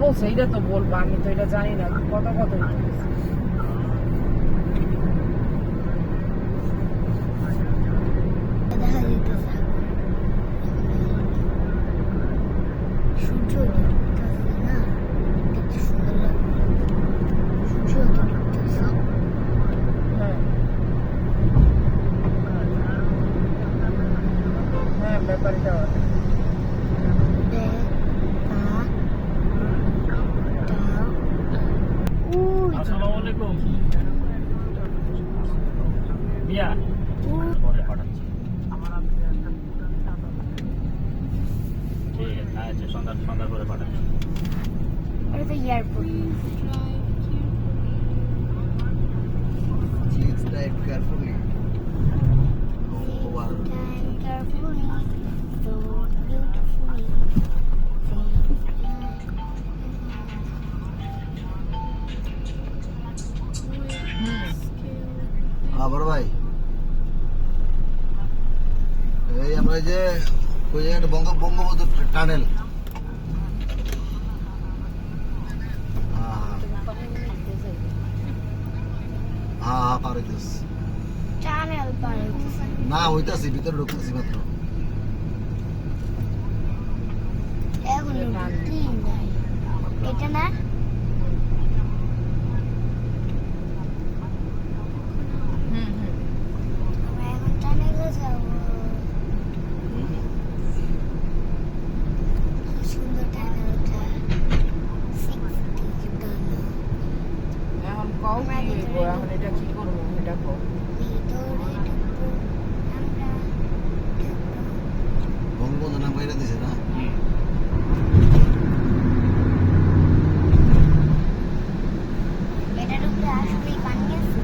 বলছে এটা তো বলবো, আমি তো এটা জানি না কত কত দেখা যেতেছে সূর্য উঠতেছে না, দেখতে সুন্দর লাগবে। সূর্য উঠতেছে। হ্যাঁ হ্যাঁ ব্যাপারটা আসসালামু আলাইকুম মিয়া পরে পাঠাচ্ছি। ঠিক আছে, আচ্ছা সন্ধ্যা করে পাঠাচ্ছি। এটা তো airport. Please drive carefully. Oh, wow. Carefully, so beautifully. আবার ভাই এই আমরা যে ওই জায়গাটা বঙ্গবন্ধু টানেল, হ্যাঁ পার হইতেছে টানেল পার হইতেছে। না হইতাছি, ভিতরে ঢুকতেছি মাত্র। এখন কি নাই এটা না, আমরা এখন টানেলে যাবো। কি সুন্দর টানেলটা, 60 টানেল। এখন কও কি হইবো, এখন এটা কি করবো এটা কও। ভিতরে ঢুকবো আমরা, বঙ্গবন্ধু নাম বাইরে দিছে না? এটা ঢুকলে আসলেই পানি আছে।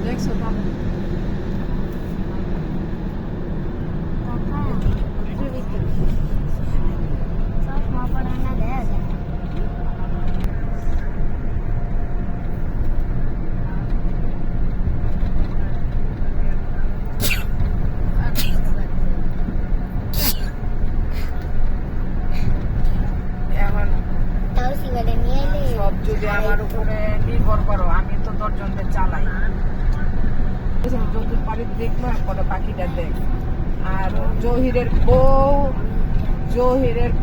দেখছো তো চশমা পরা না দেখা যায়। এখন তাও সিগারেট নিয়ে এলে সব যদি আমার উপরে নির্ভর করো, আমি তো 10 জনকে চালাই। যদি পারি দেখবো পরে বাকিটা দেখ। আর জহিরের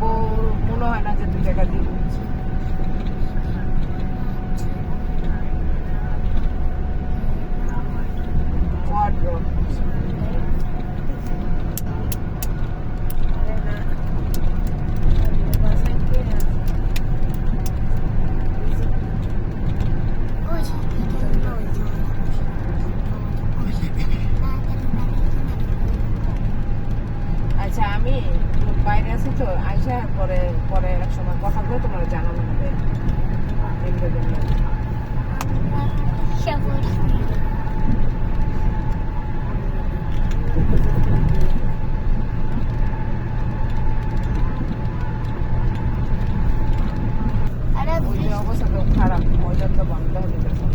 বউ মনে হয় না যে 2 টাকা দিয়ে দিচ্ছে। Wardrobe। ওই যে ভিতরে ওই যে আচ্ছা আমি বাইরে আছি তো, আইসা পরে এক সময় কথা বলে তোমার জানানো হবে। আরে ওই যে অবস্থা তো খারাপ, ওইটা তো বন্ধ হয়ে গেছে।